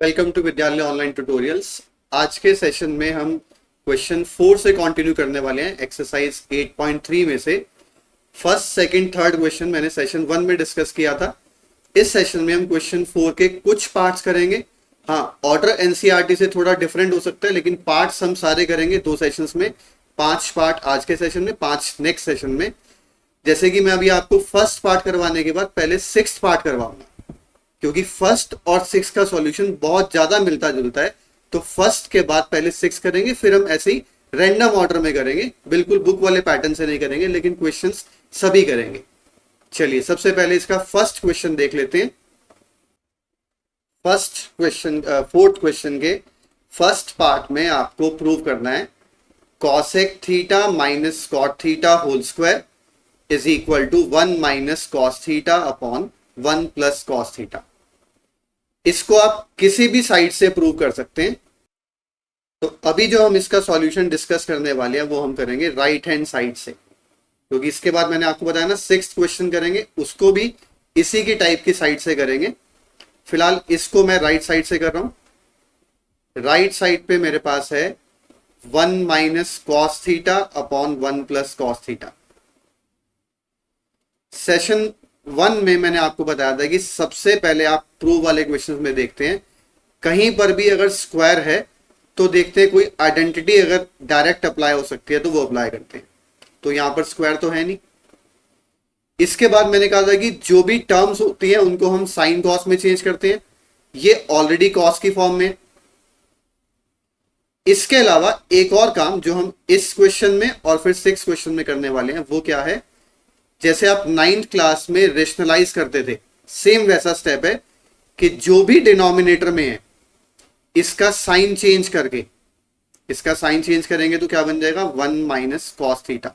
Welcome to विद्यालय online tutorials. आज के सेशन में हम क्वेश्चन 4 से कंटिन्यू करने वाले हैं। एक्सरसाइज 8.3 में से फर्स्ट, सेकंड, थर्ड क्वेश्चन मैंने सेशन 1 में डिस्कस किया था। इस सेशन में हम क्वेश्चन 4 के कुछ पार्ट्स करेंगे। हाँ, ऑर्डर एनसीईआरटी से थोड़ा डिफरेंट हो सकता है, लेकिन पार्ट्स हम सारे करेंगे 2 सेशंस में। 5 पार्ट आज के सेशन में, 5 नेक्स्ट सेशन में। जैसे कि मैं अभी आपको फर्स्ट पार्ट करवाने के बाद पहले 6th पार्ट करवाऊंगा, क्योंकि फर्स्ट और 6 का सॉल्यूशन बहुत ज्यादा मिलता जुलता है। तो फर्स्ट के बाद पहले 6 करेंगे, फिर हम ऐसे ही रैंडम ऑर्डर में करेंगे, बिल्कुल बुक वाले पैटर्न से नहीं करेंगे, लेकिन क्वेश्चंस सभी करेंगे। चलिए सबसे पहले इसका फर्स्ट क्वेश्चन देख लेते हैं। फर्स्ट क्वेश्चन, फोर्थ क्वेश्चन के फर्स्ट पार्ट में आपको प्रूव करना है cosec theta minus cot theta whole square is equal to 1 minus cos theta upon 1 plus cos theta. इसको आप किसी भी साइड से प्रूव कर सकते हैं। तो अभी जो हम इसका सॉल्यूशन डिस्कस करने वाले हैं वो हम करेंगे राइट हैंड साइड से, क्योंकि इसके बाद मैंने आपको बताया ना 6th क्वेश्चन करेंगे, उसको भी इसी की टाइप की साइड से करेंगे। फिलहाल इसको मैं राइट साइड से कर रहा हूं। राइट साइड पे मेरे पास है 1 minus cos theta upon 1 plus cos theta. Session 1 में मैंने आपको बताया था कि सबसे पहले आप प्रूव वाले क्वेश्चन में देखते हैं, कहीं पर भी अगर स्क्वायर है तो देखते हैं कोई आइडेंटिटी अगर डायरेक्ट अप्लाई हो सकती है तो वो अप्लाई करते हैं। तो यहां पर स्क्वायर तो है नहीं। इसके बाद मैंने कहा था कि जो भी टर्म्स होती हैं उनको हम साइन कॉस में चेंज करते हैं। ये ऑलरेडी कॉस की फॉर्म में। इसके अलावा एक और काम जो हम इस क्वेश्चन में और फिर 6th क्वेश्चन में करने वाले हैं वो क्या है, जैसे आप 9th क्लास में रेशनलाइज करते थे, सेम वैसा स्टेप है कि जो भी डिनोमिनेटर में है इसका साइन चेंज करके, इसका साइन चेंज करेंगे तो क्या बन जाएगा 1 माइनस कॉस थीटा।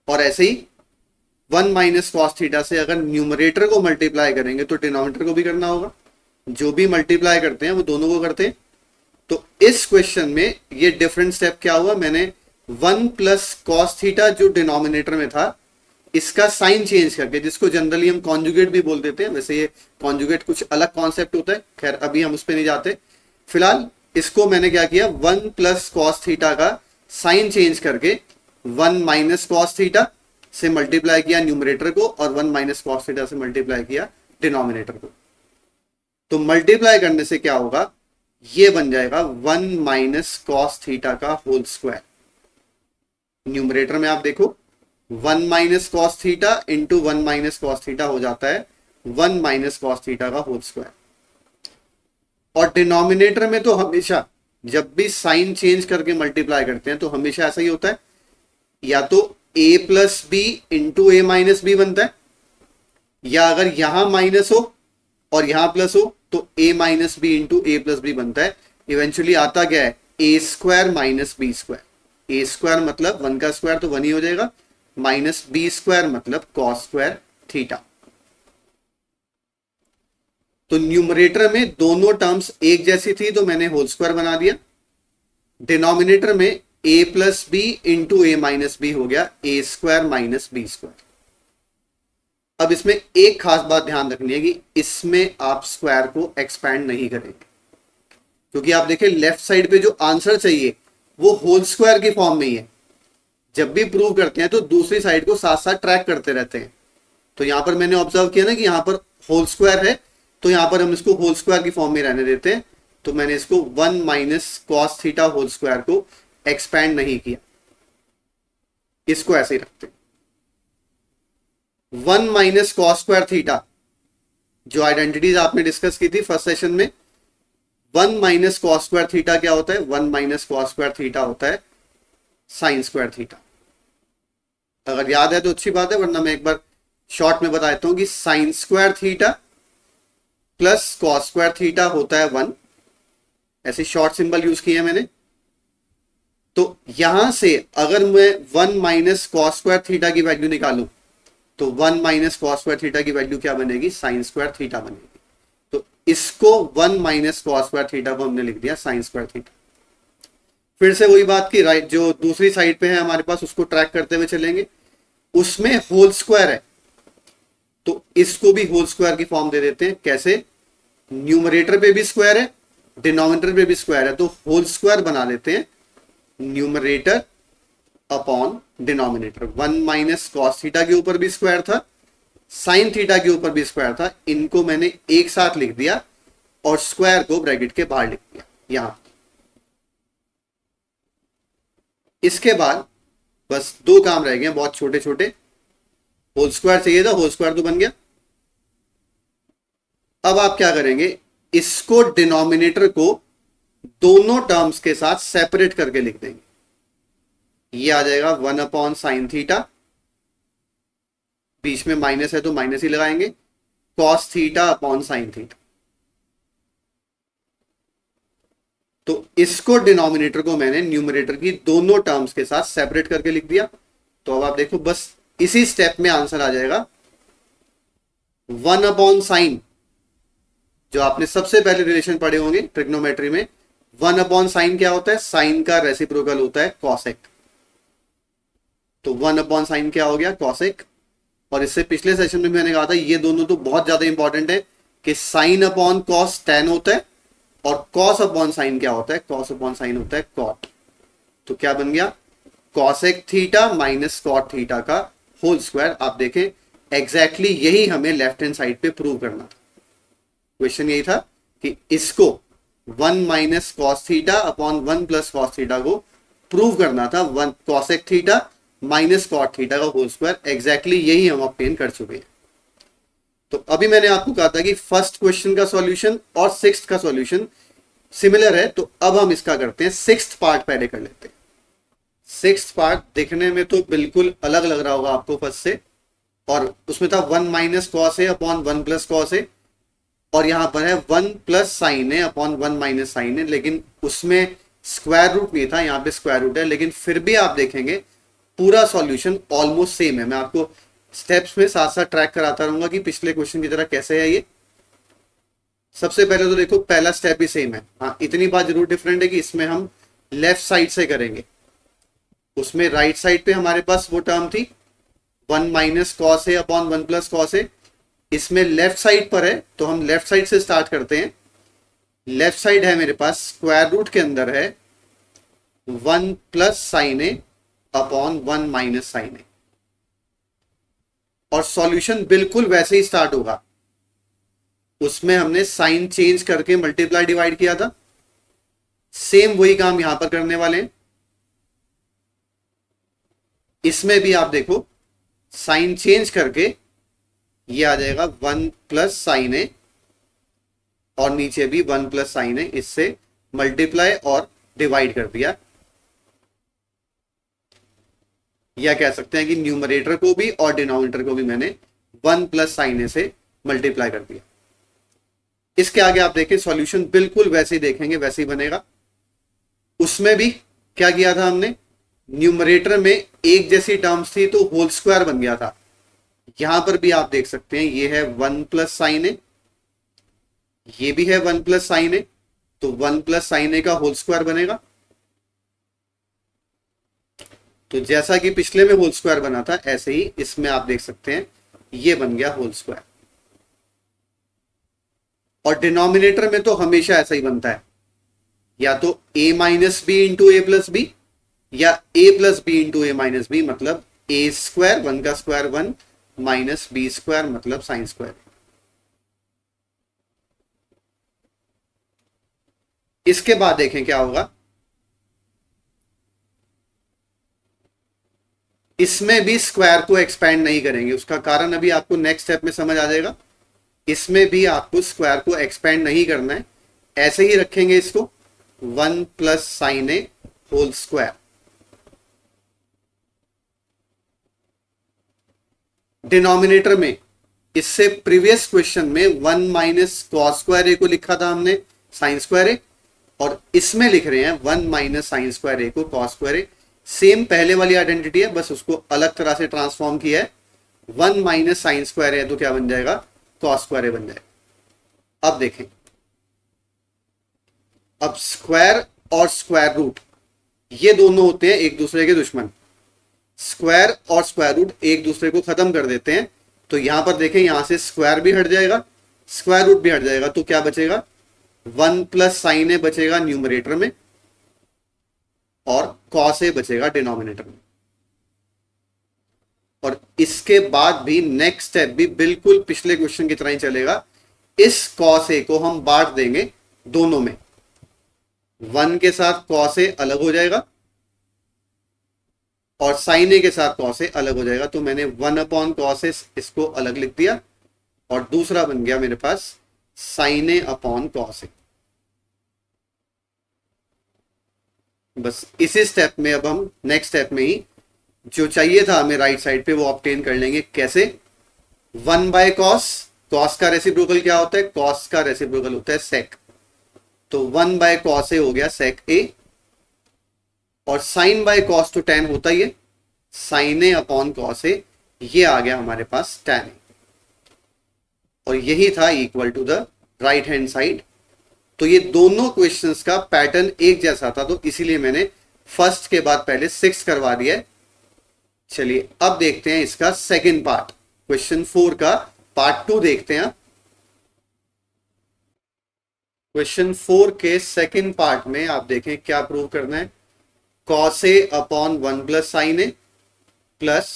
और ऐसे ही 1 माइनस कॉस थीटा से अगर न्यूमरेटर को मल्टीप्लाई करेंगे तो डिनोमिनेटर को भी करना होगा। जो भी मल्टीप्लाई करते हैं वो दोनों को करते हैं। तो इस क्वेश्चन में ये डिफरेंट स्टेप क्या हुआ, मैंने 1 प्लस कॉस थीटा जो डिनोमिनेटर में था इसका साइन चेंज करके, जिसको जनरली हम कॉन्जुगेट भी बोल देते हैं, वैसे ये कॉन्जुगेट कुछ अलग कॉन्सेप्ट होता है, खैर अभी हम उस पर नहीं जाते। फिलहाल इसको मैंने क्या किया, 1 प्लस कॉस थीटा का साइन चेंज करके 1 माइनस कॉस थीटा से मल्टीप्लाई किया न्यूमरेटर को और 1 माइनस कॉस थीटा से मल्टीप्लाई किया डिनोमिनेटर को। तो मल्टीप्लाई करने से क्या होगा, ये बन जाएगा 1 माइनस कॉस थीटा का होल स्क्वायर। न्यूमरेटर में आप देखो 1 minus cos theta into 1 minus cos theta हो जाता है 1 माइनस कॉस थीटा का होल स्क्वायर। और डिनोमिनेटर में तो हमेशा जब भी साइन चेंज करके मल्टीप्लाई करते हैं तो हमेशा ऐसा ही होता है, या तो a plus B into A minus B बनता है, या अगर यहां माइनस हो और यहां प्लस हो तो a minus B into A plus B बनता है। इवेंचुअली आता क्या है, A square minus B square. A square मतलब 1 का स्क्वायर तो 1 ही हो जाएगा, माइनस बी स्क्वायर मतलब कॉस स्क्वायर थीटा। तो न्यूमरेटर में दोनों टर्म्स एक जैसी थी तो मैंने होल स्क्वायर बना दिया। डिनोमिनेटर में a plus B into A minus B हो गया A square minus B square. अब इसमें एक खास बात ध्यान रखनी है कि इसमें आप स्क्वायर को एक्सपैंड नहीं करेंगे, क्योंकि आप देखिए लेफ्ट साइड पे जो आंसर चाहिए वो होल स्क्वायर की फॉर्म में ही है। जब भी प्रूव करते हैं तो दूसरी साइड को साथ साथ ट्रैक करते रहते हैं। तो यहां पर मैंने ऑब्जर्व किया ना कि यहां पर होल स्क्वायर है, तो यहां पर हम इसको होल स्क्वायर की फॉर्म में रहने देते हैं। तो मैंने इसको 1 minus cos theta whole square को एक्सपैंड नहीं किया, इसको ऐसे ही रखते हैं। 1 माइनस कॉस स्क्वायर थीटा जो आइडेंटिटीज आपने डिस्कस की थी फर्स्ट सेशन में, 1 माइनस कॉस स्क्वायर थीटा क्या होता है, 1 माइनस कॉस स्क्वायर थीटा होता है साइन स्क्वायर थीटा। अगर याद है तो अच्छी बात है, वरना मैं एक बार शॉर्ट में बता देता हूं कि sine square theta plus cos square theta होता है 1। ऐसे शॉर्ट सिंबल यूज किए मैंने। तो यहां से अगर मैं 1 माइनस कॉस स्क्वायर थीटा की वैल्यू निकालूं तो 1 माइनस कॉस स्क्वायर थीटा की वैल्यू क्या बनेगी, साइन स्क्वायर थीटा बनेगी। तो इसको 1 माइनस कॉस स्क्वायर थीटा को हमने लिख दिया साइन स्क्वायर थीटा। फिर से वही बात की, राइट जो दूसरी साइड पे है हमारे पास उसको ट्रैक करते हुए चलेंगे। उसमें होल स्क्वायर है तो इसको भी होल स्क्वायर की फॉर्म दे देते हैं। कैसे, न्यूमरेटर पे भी स्क्वायर है, डिनोमिनेटर पे भी स्क्वायर है, तो होल स्क्वायर बना लेते हैं numerator upon denominator. 1 minus cos theta के ऊपर भी स्क्वायर था, साइन थीटा के ऊपर भी स्क्वायर था, इनको मैंने एक साथ लिख दिया और स्क्वायर को ब्रैकेट के बाहर लिख दिया यहां। इसके बाद बस दो काम रह गए बहुत छोटे छोटे। होल स्क्वायर चाहिए था, होल स्क्वायर तो बन गया। अब आप क्या करेंगे, इसको डिनोमिनेटर को दोनों टर्म्स के साथ सेपरेट करके लिख देंगे। ये आ जाएगा 1 अपॉन साइन थीटा, बीच में माइनस है तो माइनस ही लगाएंगे, cos theta upon sine theta. तो इसको डिनोमिनेटर को मैंने न्यूमरेटर की दोनों टर्म्स के साथ सेपरेट करके लिख दिया। तो अब आप देखो बस इसी स्टेप में आंसर आ जाएगा 1 अपॉन साइन, जो आपने सबसे पहले रिलेशन पढ़े होंगे ट्रिग्नोमेट्री में। 1 अपॉन साइन क्या होता है, साइन का रेसिप्रोकल होता है कॉसेक। तो 1 अपॉन साइन क्या हो गया, कॉसेक। और इससे पिछले सेशन में मैंने कहा था ये दोनों तो बहुत ज्यादा इंपॉर्टेंट है कि साइन अपॉन कॉस टेन होता है और कॉस अपॉन साइन क्या होता है, कॉस अपॉन साइन होता है कॉट। तो क्या बन गया, cosec theta minus cot theta का होल स्क्वायर। आप देखें एग्जैक्टली यही हमें लेफ्ट हैंड साइड पे प्रूव करना था। क्वेश्चन यही था कि इसको 1 minus cos theta upon 1 plus cos theta को प्रूव करना था, 1 cosec theta minus cot theta का होल स्क्वायर। एग्जैक्टली यही हम ऑब्टेन कर चुके हैं। तो अभी मैंने आपको कहा था कि फर्स्ट क्वेश्चन का सॉल्यूशन और सिक्स्थ का सॉल्यूशन सिमिलर है, तो अब हम इसका करते हैं सिक्स्थ पार्ट पहले कर लेते हैं। सिक्स्थ पार्ट देखने में तो बिल्कुल अलग लग रहा होगा आपको फर्स्ट से, और उसमें था 1 माइनस कॉस है अपॉन 1 प्लस कॉस है, और यहां पर है 1 प्लस साइन है अपॉन 1 माइनस साइन है, लेकिन उसमें स्क्वायर रूट नहीं था, यहां पे स्क्वायर रूट है। लेकिन फिर भी आप देखेंगे पूरा सॉल्यूशन ऑलमोस्ट सेम है। मैं आपको स्टेप्स में साथ साथ ट्रैक कराता रहूंगा कि पिछले क्वेश्चन की तरह कैसे है ये। सबसे पहले तो देखो पहला स्टेप भी सेम है, हाँ इतनी बात जरूर डिफरेंट है कि इसमें हम लेफ्ट साइड से करेंगे। उसमें राइट साइड पे हमारे पास वो टर्म थी 1 माइनस कॉस है अपॉन 1 प्लस कॉस है, इसमें लेफ्ट साइड पर है तो हम लेफ्ट साइड से स्टार्ट करते हैं। लेफ्ट साइड है मेरे पास, स्क्वायर रूट के अंदर है 1 plus sine A upon 1 minus sign ए, और सॉल्यूशन बिल्कुल वैसे ही स्टार्ट होगा। उसमें हमने साइन चेंज करके मल्टीप्लाई डिवाइड किया था, सेम वही काम यहां पर करने वाले हैं। इसमें भी आप देखो साइन चेंज करके ये आ जाएगा 1 प्लस साइन ए, और नीचे भी 1 प्लस साइन ए, इससे मल्टीप्लाई और डिवाइड कर दिया। या कह सकते हैं कि न्यूमरेटर को भी और डिनोमिनेटर को भी मैंने 1 प्लस साइन ए से मल्टीप्लाई कर दिया। इसके आगे आप देखें सॉल्यूशन बिल्कुल वैसे ही देखेंगे, वैसे ही बनेगा। उसमें भी क्या किया था हमने, न्यूमरेटर में एक जैसी टर्म्स थी तो होल स्क्वायर बन गया था। यहां पर भी आप देख सकते हैं ये है 1 प्लस साइन ए, ये भी है 1 प्लस साइन ए, तो 1 प्लस साइन ए का होल स्क्वायर बनेगा। तो जैसा कि पिछले में होल स्क्वायर बना था ऐसे ही इसमें आप देख सकते हैं ये बन गया होल स्क्वायर। और डिनोमिनेटर में तो हमेशा ऐसा ही बनता है, या तो a minus B into A plus B, या a plus B into A minus B, मतलब a स्क्वायर 1 का स्क्वायर 1 माइनस बी स्क्वायर मतलब साइन स्क्वायर। इसके बाद देखें क्या होगा, इसमें भी स्क्वायर को एक्सपेंड नहीं करेंगे। उसका कारण अभी आपको नेक्स्ट स्टेप में समझ आ जाएगा। इसमें भी आपको स्क्वायर को एक्सपेंड नहीं करना है, ऐसे ही रखेंगे इसको 1 प्लस साइन ए होल स्क्वायर। डिनोमिनेटर में इससे प्रीवियस क्वेश्चन में 1 माइनस कॉस स्क्वायर ए को लिखा था हमने साइन स्क्वायर ए, और इसमें लिख रहे हैं 1 माइनस साइन स्क्वायर ए को कॉस स्क्वायर ए। सेम पहले वाली आइडेंटिटी है, बस उसको अलग तरह से ट्रांसफॉर्म किया है। 1 माइनस साइन स्क्वायर है तो क्या बन जाएगा, कॉस स्क्वायर ए बन जाएगा। अब देखें, अब स्क्वायर और स्क्वायर रूट ये दोनों होते हैं एक दूसरे के दुश्मन। स्क्वायर और स्क्वायर रूट एक दूसरे को खत्म कर देते हैं, तो यहां पर देखें यहां से स्क्वायर भी हट जाएगा, स्क्वायर रूट भी हट जाएगा, तो क्या बचेगा, 1 प्लस साइन ए बचेगा न्यूमरेटर में और कॉस ए बचेगा डिनोमिनेटर में। और इसके बाद भी नेक्स्ट स्टेप भी बिल्कुल पिछले क्वेश्चन की तरह ही चलेगा। इस कॉस ए को हम बांट देंगे दोनों में, 1 के साथ कॉस ए अलग हो जाएगा और साइन ए के साथ कॉस ए अलग हो जाएगा। तो मैंने 1 अपॉन कॉस ए इसको अलग लिख दिया और दूसरा बन गया मेरे पास साइन ए अपॉन कॉस ए। बस इसी स्टेप में अब हम नेक्स्ट स्टेप में ही जो चाहिए था हमें राइट साइड पे वो ऑब्टेन कर लेंगे। कैसे, 1 बाय कॉस, कॉस का रेसिप्रोकल क्या होता है, कॉस का रेसिप्रोकल होता है सेक, तो 1 बाय कॉस ए हो गया सेक ए, और साइन बाय कॉस तो tan होता ही है, साइन ए अपॉन कॉस ए, ये आ गया हमारे पास tan ए, और यही था equal to the right hand side. तो ये दोनों क्वेश्चंस का पैटर्न एक जैसा था, तो इसीलिए मैंने फर्स्ट के बाद पहले 6 करवा दिया है। चलिए अब देखते हैं इसका सेकंड पार्ट, क्वेश्चन 4 का पार्ट 2 देखते हैं। क्वेश्चन 4 के सेकंड पार्ट में आप देखें क्या प्रूव करना है, cos A upon 1 plus sine A plus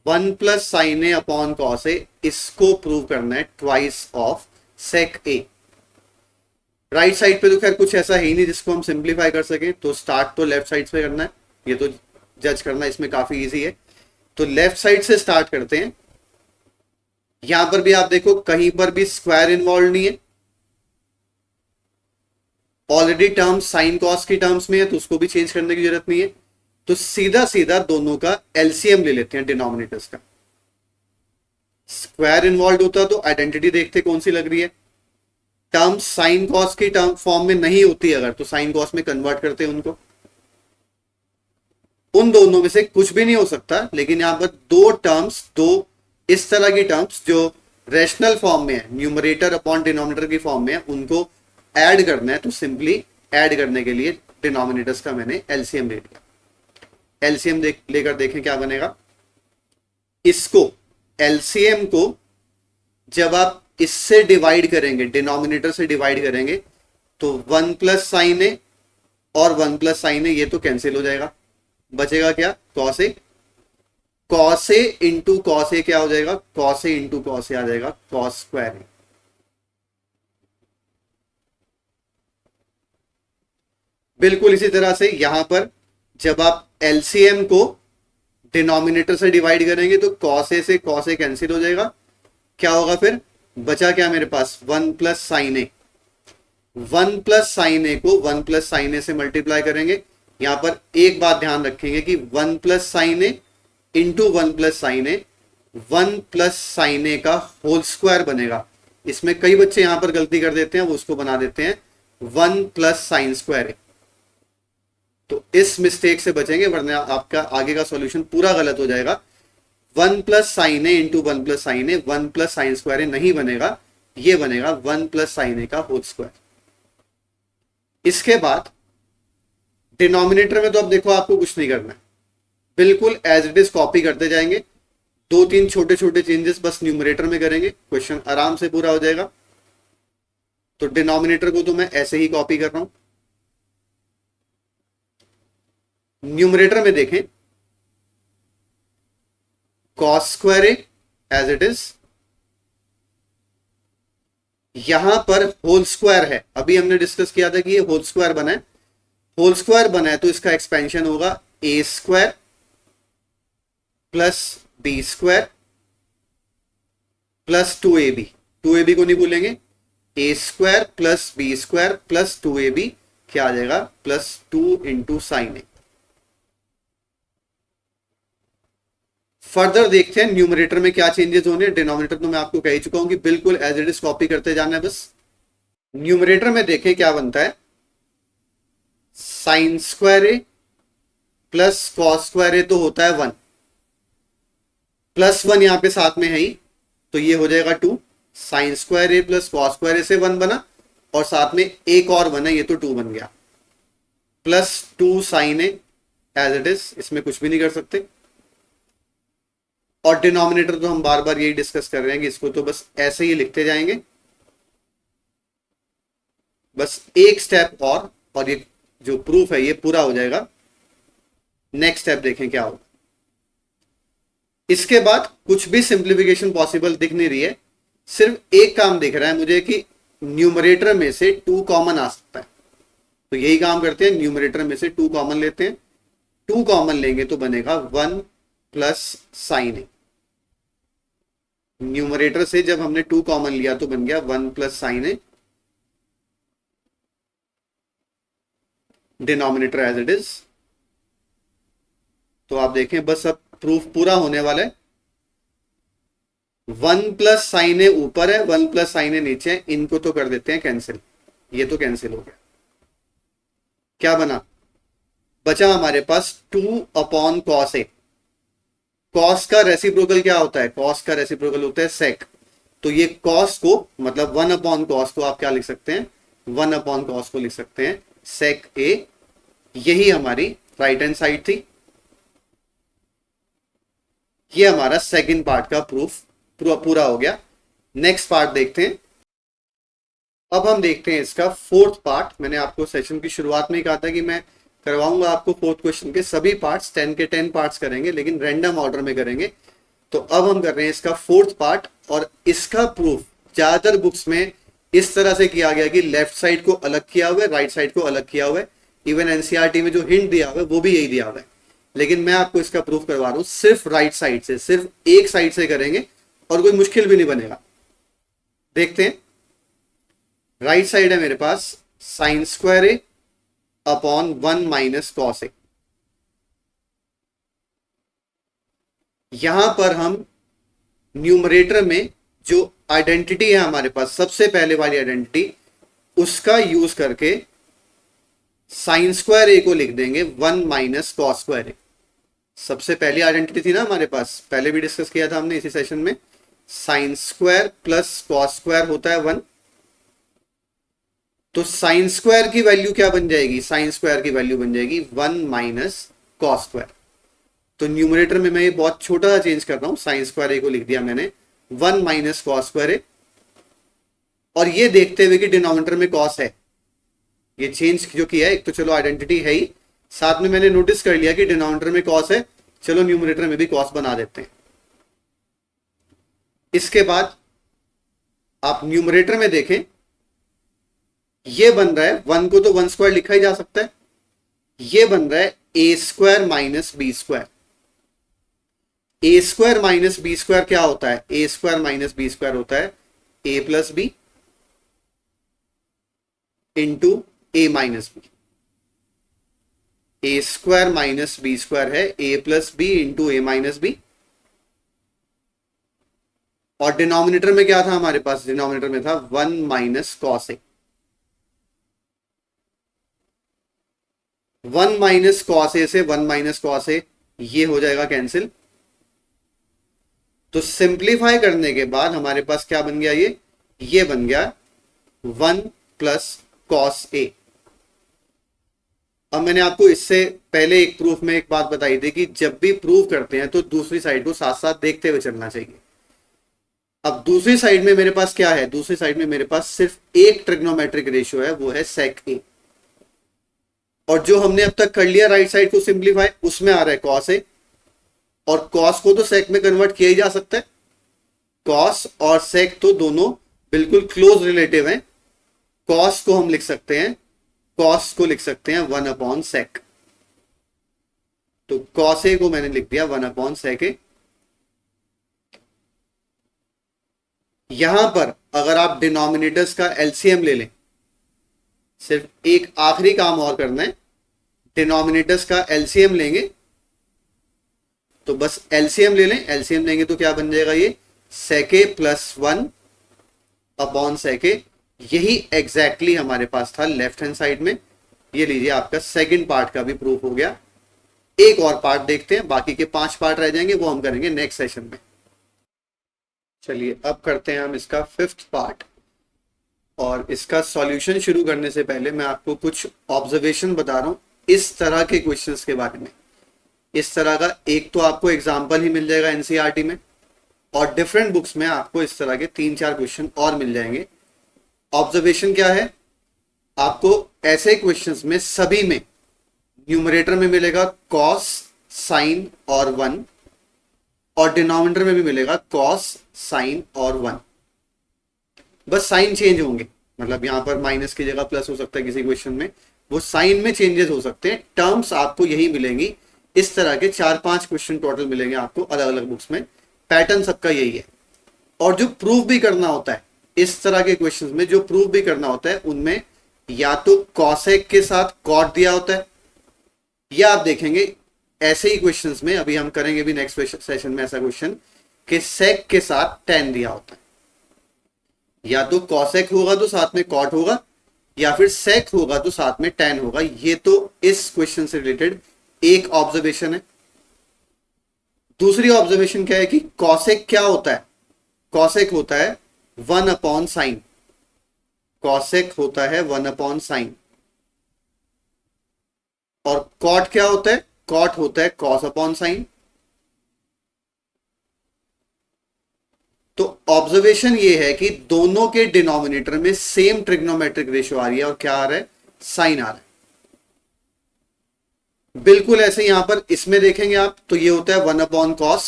1 plus sine A upon cos A, इसको प्रूव करना है twice of sec A. Right side पे तो खैर कुछ ऐसा है ही नहीं जिसको हम सिंप्लीफाई कर सकें, तो स्टार्ट तो लेफ्ट साइड से करना है, ये तो जज करना इसमें काफी इजी है। तो लेफ्ट साइड से स्टार्ट करते हैं। यहां पर भी आप देखो कहीं पर भी स्क्वायर इन्वॉल्व नहीं है, ऑलरेडी टर्म्स साइन कॉस की टर्म्स में है तो उसको भी चेंज करने की जरूरत नहीं है। तो सीधा सीधा दोनों का एलसीएम ले लेते हैं डिनोमिनेटर्स का। स्क्वायर इन्वॉल्व होता तो आइडेंटिटी देखते कौन सी लग रही है, टर्म्स साइन कॉस की टर्म फॉर्म में नहीं होती अगर, तो साइन कॉस में कन्वर्ट करते हैं उनको। उन दोनों में से कुछ भी नहीं हो सकता, लेकिन यहां पर दो टर्म्स, दो इस तरह की टर्म्स जो रेशनल फॉर्म में है, न्यूमरेटर अपॉन डिनोमिनेटर की फॉर्म में है, उनको ऐड करना है। तो सिंपली ऐड करने के लिए डिनोमिनेटर्स का मैंने एलसीएम ले लिया। एलसीएम लेकर देखें क्या बनेगा। इसको एलसीएम को जब आप इससे डिवाइड करेंगे, डिनोमिनेटर से डिवाइड करेंगे, तो 1 प्लस साइन ए और 1 प्लस साइन ए ये तो कैंसिल हो जाएगा, बचेगा क्या, cos A. Cos A into cos A क्या हो जाएगा, cos A into cos A आ जाएगा कॉस स्क्वायर ए। बिल्कुल इसी तरह से यहां पर जब आप एलसीएम को डिनोमिनेटर से डिवाइड करेंगे तो कॉस ए से कॉस ए कैंसिल हो जाएगा, क्या होगा फिर, बचा क्या मेरे पास 1 प्लस साइन ए। 1 प्लस साइन ए को 1 प्लस साइन ए से मल्टीप्लाई करेंगे। यहां पर एक बात ध्यान रखेंगे कि 1 प्लस साइन ए इंटू 1 प्लस साइन ए, 1 प्लस साइन ए का होल स्क्वायर बनेगा। इसमें कई बच्चे यहां पर गलती कर देते हैं, वो उसको बना देते हैं 1 प्लस साइन स्क्वायर ए। तो इस मिस्टेक से बचेंगे, वरना आपका आगे का सॉल्यूशन पूरा गलत हो जाएगा। 1 प्लस साइन ए इंटू 1 प्लस साइन ए, 1 प्लस साइन स्क्वायर ए नहीं बनेगा, ये बनेगा 1 प्लस साइन ए का होल स्क्वायर। इसके बाद डिनोमिनेटर में तो अब देखो आपको कुछ नहीं करना है, बिल्कुल एज इट इज कॉपी करते जाएंगे। 2-3 छोटे छोटे चेंजेस बस न्यूमरेटर में करेंगे, क्वेश्चन आराम से पूरा हो जाएगा। तो डिनोमिनेटर को तो मैं ऐसे ही कॉपी कर रहा हूं। न्यूमरेटर में देखें cos square A as it is, यहां पर होल स्क्वायर है, अभी हमने डिस्कस किया था कि ये होल स्क्वायर बना है। होल स्क्वायर बना है तो इसका एक्सपेंशन होगा A square plus B square plus 2ab। 2ab को नहीं भूलेंगे, A square plus B square plus 2ab क्या आ जाएगा, plus 2 into sine A. Further देखते हैं न्यूमरेटर में क्या चेंजेस होने। डिनोमिनेटर तो मैं आपको कह ही चुका हूं कि बिल्कुल एज इट इज कॉपी करते जाना है बस। न्यूमरेटर में देखें क्या बनता है, साइन स्क्वायर ए प्लस कॉस स्क्वायर ए तो होता है 1, प्लस 1 यहां पे साथ में है ही, तो ये हो जाएगा 2। साइन स्क्वायर ए प्लस कॉस स्क्वायर ए से 1 बना, और साथ में एक और बना, ये तो 2 बन गया, plus 2 sine A as it is, इसमें कुछ भी नहीं कर सकते। और डिनोमिनेटर तो हम बार बार यही डिस्कस कर रहे हैं कि इसको तो बस ऐसे ही लिखते जाएंगे, बस एक स्टेप और ये जो प्रूफ है ये पूरा हो जाएगा। नेक्स्ट स्टेप देखें क्या होगा। इसके बाद कुछ भी सिंप्लीफिकेशन पॉसिबल दिख नहीं रही है, सिर्फ एक काम दिख रहा है मुझे कि न्यूमरेटर में से 2 कॉमन आ सकता है। तो यही काम करते हैं, न्यूमरेटर में से 2 कॉमन लेते हैं। 2 कॉमन लेंगे तो बनेगा 1 प्लस साइन ए। न्यूमरेटर से जब हमने 2 कॉमन लिया तो बन गया 1 plus sine A, denominator as it is. तो आप देखें बस अब प्रूफ पूरा होने वाला है। 1 प्लस साइन ए ऊपर है, 1 प्लस साइन ए नीचे है, इनको तो कर देते हैं कैंसिल। ये तो कैंसिल हो गया। क्या बना, बचा हमारे पास 2 अपॉन कॉस ए। कॉस का रेसिप्रोकल क्या होता है, कॉस का रेसिप्रोकल होता है सेक। तो ये कॉस को मतलब 1 अपॉन कॉस को आप क्या लिख सकते हैं, 1 अपॉन कॉस को लिख सकते हैं सेक ए। यही हमारी राइट हैंड साइड थी। ये हमारा सेकंड पार्ट का प्रूफ पूरा हो गया। नेक्स्ट पार्ट देखते हैं। अब हम देखते हैं इसका फोर्थ पार्ट। मैंने आपको सेशन की शुरुआत में ही कहा था कि मैं करवाऊंगा आपको फोर्थ क्वेश्चन के सभी पार्ट्स, 10 के 10 पार्ट्स करेंगे, लेकिन रैंडम ऑर्डर में करेंगे। तो अब हम कर रहे हैं इसका फोर्थ पार्ट, और इसका प्रूफ ज्यादातर बुक्स में इस तरह से किया गया कि लेफ्ट साइड को अलग किया हुआ है, राइट साइड को अलग किया हुआ है। इवन एनसीईआरटी में जो हिंट दिया हुआ है वो भी यही दिया हुआ है, लेकिन मैं आपको इसका प्रूफ करवा रहा हूं सिर्फ राइट साइड से, सिर्फ एक साइड से करेंगे और कोई मुश्किल भी नहीं बनेगा। देखते हैं। राइट साइड है मेरे पास sine square A upon 1 minus cos A. यहां पर हम न्यूमरेटर में जो आइडेंटिटी है हमारे पास, सबसे पहले वाली आइडेंटिटी, उसका यूज करके साइन स्क्वायर ए को लिख देंगे 1 माइनस कॉस स्क्वायर ए। सबसे पहली आइडेंटिटी थी ना हमारे पास, पहले भी डिस्कस किया था हमने इसी सेशन में। Sine square plus cos square होता है 1। तो साइन स्क्वायर की वैल्यू क्या बन जाएगी, साइन स्क्वायर की वैल्यू बन जाएगी 1 माइनस कॉस स्क्वायर। तो न्यूमरेटर में मैं ये बहुत छोटा सा चेंज कर रहा हूं, साइन स्क्वायर ए को लिख दिया मैंने 1 माइनस कॉस स्क्वायर ए। और ये देखते हुए कि डिनोमिनेटर में कॉस है, ये चेंज जो किया है, एक तो चलो आइडेंटिटी है ही, साथ में मैंने नोटिस कर लिया कि डिनोमिनेटर में कॉस है, चलो न्यूमरेटर में भी कॉस बना देते हैं। इसके बाद आप न्यूमरेटर में देखें, ये बन रहा है 1 को तो 1 स्क्वायर लिखा ही जा सकता है, ये बन रहा है A square minus B square. A square minus B square क्या होता है, A square minus B square होता है ए plus B into A minus B. A square minus B square है ए plus B into A minus B. और denominator में क्या था हमारे पास, डिनोमिनेटर में था 1 minus cos A. 1 minus cos A से 1 माइनस कॉस ए ये हो जाएगा कैंसिल। तो सिंप्लीफाई करने के बाद हमारे पास क्या बन गया, ये बन गया 1 प्लस कॉस ए। अब मैंने आपको इससे पहले एक प्रूफ में एक बात बताई थी कि जब भी प्रूव करते हैं तो दूसरी साइड को साथ साथ देखते हुए चलना चाहिए। अब दूसरी साइड में मेरे पास क्या है, दूसरी साइड में मेरे पास सिर्फ एक ट्रिग्नोमेट्रिक रेशियो है, वो है सेक ए। और जो हमने अब तक कर लिया राइट साइड को सिंप्लीफाई, उसमें आ रहा है कॉस ए, और कॉस को तो सेक में कन्वर्ट किया ही जा सकता है। कॉस और सेक तो दोनों बिल्कुल क्लोज रिलेटिव हैं। कॉस को हम लिख सकते हैं, कॉस को लिख सकते हैं 1 अपॉन सेक। तो कॉस ए को मैंने लिख दिया 1 अपॉन सेक ए। यहां पर अगर आप डिनोमिनेटर्स का एलसीएम ले लें, सिर्फ एक आखिरी काम और करना है, डिनोमिनेटर्स का एलसीएम लेंगे तो बस एलसीएम ले लें। एलसीएम लेंगे तो क्या बन जाएगा, ये सेक ए प्लस 1 अपॉन सेक ए। यही एग्जैक्टली हमारे पास था लेफ्ट हैंड साइड में। ये लीजिए आपका सेकंड पार्ट का भी प्रूफ हो गया। एक और पार्ट देखते हैं, बाकी के 5 पार्ट रह जाएंगे, वो हम करेंगे नेक्स्ट सेशन में। चलिए अब करते हैं हम इसका 5th पार्ट। और इसका सॉल्यूशन शुरू करने से पहले मैं आपको कुछ ऑब्जर्वेशन बता रहा हूं इस तरह के क्वेश्चंस के बारे में। इस तरह का एक तो आपको एग्जाम्पल ही मिल जाएगा एनसीईआरटी में, और डिफरेंट बुक्स में आपको इस तरह के 3-4 क्वेश्चन और मिल जाएंगे। ऑब्जर्वेशन क्या है, आपको ऐसे क्वेश्चंस में सभी में न्यूमरेटर में मिलेगा कॉस, साइन और 1, और डिनोमिनेटर में भी मिलेगा कॉस, साइन और 1। बस साइन चेंज होंगे, मतलब यहां पर माइनस की जगह प्लस हो सकता है किसी क्वेश्चन में, वो साइन में चेंजेस हो सकते हैं। टर्म्स आपको यही मिलेंगी। इस तरह के 4-5 क्वेश्चन टोटल मिलेंगे आपको अलग अलग बुक्स में। पैटर्न सबका यही है। और जो प्रूव भी करना होता है इस तरह के क्वेश्चंस में, जो प्रूव भी करना होता है उनमें या तो कॉसेक के साथ कॉट दिया होता है, या आप देखेंगे ऐसे ही क्वेश्चंस में, अभी हम करेंगे भी नेक्स्ट सेशन में ऐसा क्वेश्चन, कि सेक के साथ टेन दिया होता है। या तो कॉसेक होगा तो साथ में कॉट होगा, या फिर सेक होगा तो साथ में टेन होगा। ये तो इस क्वेश्चन से रिलेटेड एक ऑब्जर्वेशन है। दूसरी ऑब्जर्वेशन क्या है कि कॉसेक क्या होता है? कॉसेक होता है 1/sin। कॉसेक होता है 1/sin। और कॉट क्या होता है? कॉट होता है cos/sin। तो ऑब्जर्वेशन ये है कि दोनों के डिनोमिनेटर में सेम ट्रिग्नोमेट्रिक रेशियो आ रही है, और क्या आ रहा है? साइन आ रहा है। बिल्कुल ऐसे यहां पर इसमें देखेंगे आप तो ये होता है 1/cos,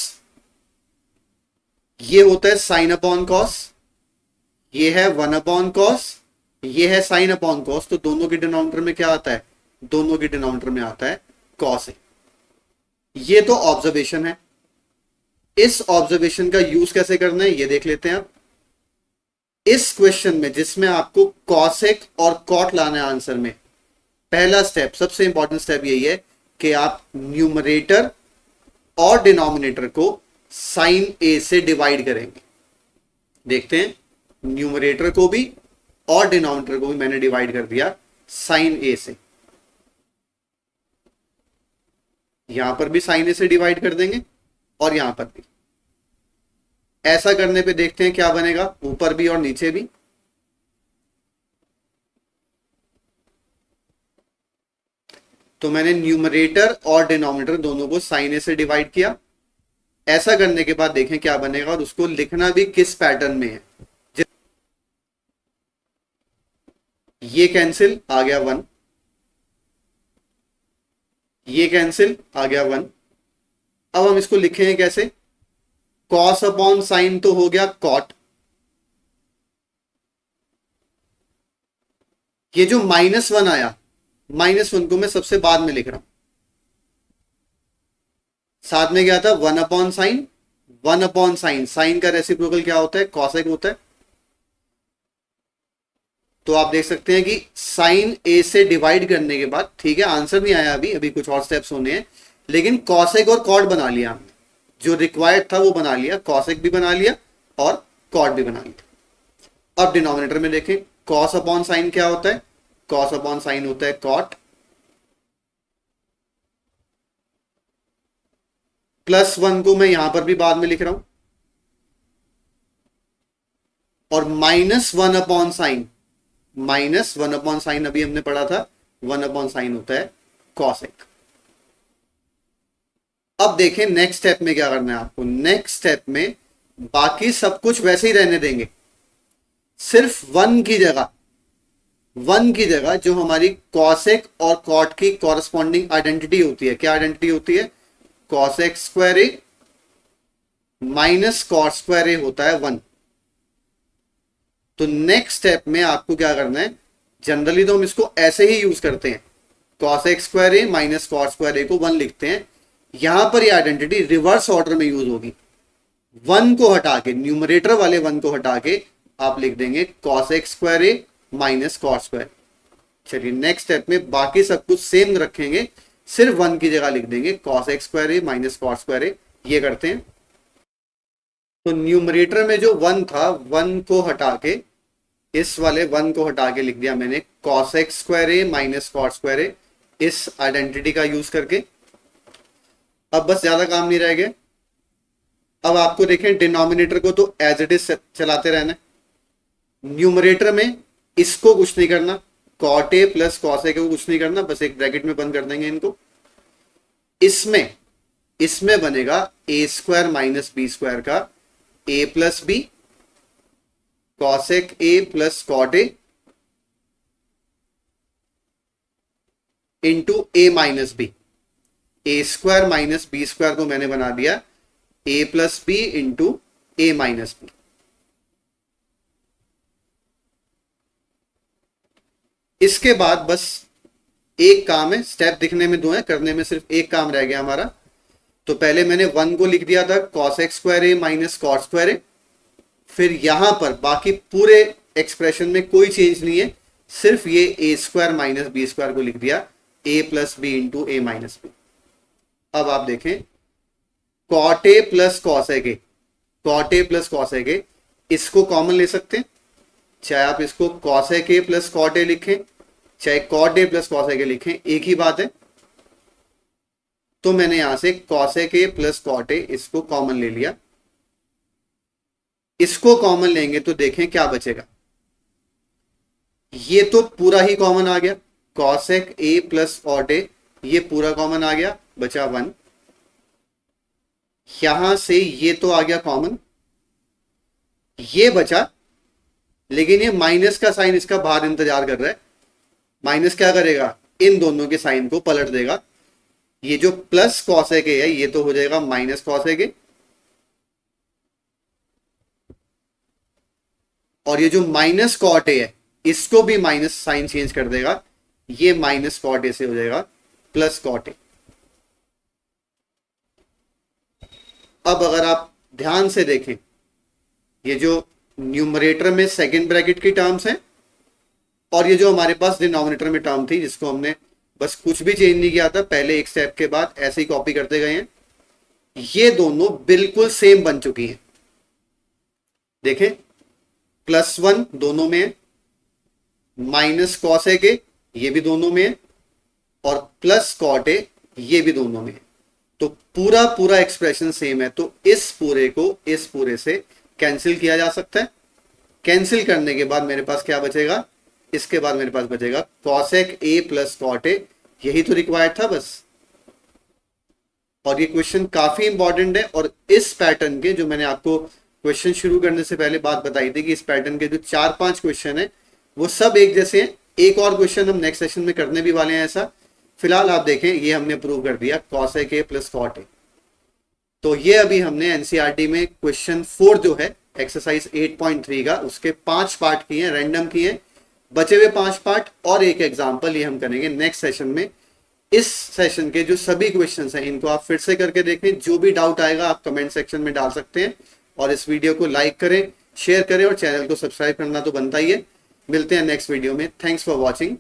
ये होता है sin/cos, ये है 1/cos, ये है sin/cos। तो दोनों के डिनोमिनेटर में क्या आता है? दोनों के डिनोमिनेटर में आता है cos है। ये तो ऑब्जर्वेशन है। इस ऑब्जर्वेशन का यूज कैसे करना है ये देख लेते हैं आप। इस क्वेश्चन में जिसमें आपको कॉसेक और कॉट लाना है आंसर में, पहला स्टेप, सबसे इंपॉर्टेंट स्टेप यही है कि आप न्यूमरेटर और डिनोमिनेटर को साइन ए से डिवाइड करेंगे। देखते हैं, न्यूमरेटर को भी और डिनोमिनेटर को भी मैंने डिवाइड कर दिया साइन ए से। यहां पर भी साइन ए से डिवाइड कर देंगे और यहां पर भी। ऐसा करने पे देखते हैं क्या बनेगा, ऊपर भी और नीचे भी। तो मैंने न्यूमरेटर और डिनोमिनेटर दोनों को साइन ए से डिवाइड किया। ऐसा करने के बाद देखें क्या बनेगा, और उसको लिखना भी किस पैटर्न में है। ये कैंसिल, आ गया 1, ये कैंसिल, आ गया 1। अब हम इसको लिखेंगे कैसे? cos/sin तो हो गया cot। ये जो -1 आया, -1 को मैं सबसे बाद में लिख रहा हूं। साथ में क्या था? 1/sin। 1/sin, साइन का रेसिप्रोकल क्या होता है? कॉसेक होता है। तो आप देख सकते हैं कि साइन ए से डिवाइड करने के बाद, ठीक है आंसर नहीं आया अभी, अभी कुछ और स्टेप्स होने हैं, लेकिन कॉसेक और कॉट बना लिया हमने। जो रिक्वायर्ड था वो बना लिया, कॉसेक भी बना लिया और कॉट भी बना लिया। अब डिनोमिनेटर में देखें, cos/sin क्या होता है? cos/sin होता है कॉट, +1 को मैं यहां पर भी बाद में लिख रहा हूं, और -1/sin, -1/sin अभी हमने पढ़ा था, 1/sin होता है cosec। अब देखें नेक्स्ट स्टेप में क्या करना है आपको। नेक्स्ट स्टेप में बाकी सब कुछ वैसे ही रहने देंगे, सिर्फ 1 की जगह, 1 की जगह जो हमारी कॉसेक और कॉट की कॉरस्पॉन्डिंग आइडेंटिटी होती है, क्या आइडेंटिटी होती है? cosec स्क्वायर ए माइनस cot स्क्वायर ए होता है 1। तो नेक्स्ट स्टेप में आपको क्या करना है, जनरली तो हम इसको ऐसे ही यूज करते हैं, cosec स्क्वायर ए माइनस cot स्क्वायर ए को 1 लिखते हैं। यहां पर ये आइडेंटिटी रिवर्स ऑर्डर में यूज होगी। 1 को हटा के, न्यूमरेटर वाले 1 को हटा के आप लिख देंगे cosec स्क्वायर ए माइनस cot स्क्वायर। चलिए नेक्स्ट स्टेप में बाकी सब कुछ सेम रखेंगे, सिर्फ 1 की जगह लिख देंगे cosec स्क्वायर ए माइनस cot स्क्वायर ए। ये करते हैं। तो न्यूमरेटर में जो 1 था, 1 को हटा के, इस वाले 1 को हटा के लिख दिया मैंने cosec स्क्वायर ए माइनस cot स्क्वायर ए, इस आइडेंटिटी का यूज करके। अब बस ज्यादा काम नहीं रह गया। अब आपको देखें डिनोमिनेटर को तो एज इट इज चलाते रहना है। न्यूमरेटर में इसको कुछ नहीं करना, cot a प्लस cosec को कुछ नहीं करना, बस एक ब्रैकेट में बंद कर देंगे इनको। इसमें बनेगा a square minus B square का a plus B, cosec a plus cot a, into A minus B, A square minus B square को मैंने बना दिया A plus B into A minus B. इसके बाद बस एक काम है, स्टेप दिखने में दो है, करने में सिर्फ एक काम रह गया हमारा। तो पहले मैंने 1 को लिख दिया था cos x स्क्वायर ए माइनस कॉस स्क्वायर ए, फिर यहां पर बाकी पूरे एक्सप्रेशन में कोई चेंज नहीं है, सिर्फ ये ए स्क्वायर माइनस बी स्क्वायर को लिख दिया A plus B into A minus B. अब आप देखें cot A plus cos A के, cot A plus cos A के, इसको कॉमन ले सकते हैं, चाहे आप इसको कॉस ए के प्लस कॉट ए लिखें, चाहे cot A plus cos A के लिखें, एक ही बात है। तो मैंने यहां से कॉस ए के प्लस कॉट ए इसको कॉमन ले लिया। इसको कॉमन लेंगे तो देखें क्या बचेगा, ये तो पूरा ही कॉमन आ गया, cosec A plus cot A, ये पूरा कॉमन आ गया, बचा 1। यहां से ये तो आ गया कॉमन, ये बचा, लेकिन ये माइनस का साइन इसका बाहर इंतजार कर रहा है। माइनस क्या करेगा, इन दोनों के साइन को पलट देगा। ये जो प्लस कॉसेक ए है ये तो हो जाएगा माइनस कॉसेक ए, और ये जो माइनस कॉट ए है इसको भी माइनस साइन चेंज कर देगा, ये माइनस कॉट ए से हो जाएगा प्लस कॉट ए। अब अगर आप ध्यान से देखें, ये जो न्यूमरेटर में सेकंड ब्रैकेट की टर्म्स हैं और ये जो हमारे पास डिनोमिनेटर में टर्म थी जिसको हमने बस कुछ भी चेंज नहीं किया था, पहले एक स्टेप के बाद ऐसे ही कॉपी करते गए हैं, ये दोनों बिल्कुल सेम बन चुकी हैं। देखें +1 दोनों में है, माइनस कॉस ए के ये भी दोनों में है, और प्लस कॉट ए ये भी दोनों में है। तो पूरा पूरा एक्सप्रेशन सेम है, तो इस पूरे को इस पूरे से कैंसिल किया जा सकता है। कैंसिल करने के बाद मेरे पास क्या बचेगा, इसके बाद मेरे पास बचेगा cosec A plus cot A, यही तो रिक्वायर्ड था बस। और ये क्वेश्चन काफी इंपॉर्टेंट है, और इस पैटर्न के जो मैंने आपको क्वेश्चन शुरू करने से पहले बात बताई थी कि इस पैटर्न के जो 4-5 क्वेश्चन है वो सब एक जैसे हैं। एक और क्वेश्चन हम नेक्स्ट सेशन में करने भी वाले हैं ऐसा। फिलहाल आप देखें ये हमने प्रूव कर दिया cosec A plus cot A. तो ये अभी हमने एनसीईआरटी में क्वेश्चन 4 जो है एक्सरसाइज 8.3 का, उसके 5 पार्ट किए हैं, रैंडम किए हैं, बचे हुए 5 पार्ट और एक एग्जाम्पल ये हम करेंगे नेक्स्ट सेशन में। इस सेशन के जो सभी क्वेश्चंस हैं इनको आप फिर से करके देखें, जो भी डाउट आएगा आप कमेंट सेक्शन में डाल सकते हैं, और इस वीडियो को लाइक करें, शेयर करें और चैनल को सब्सक्राइब करना तो बनता ही है। मिलते हैं नेक्स्ट वीडियो में। Thanks for watching.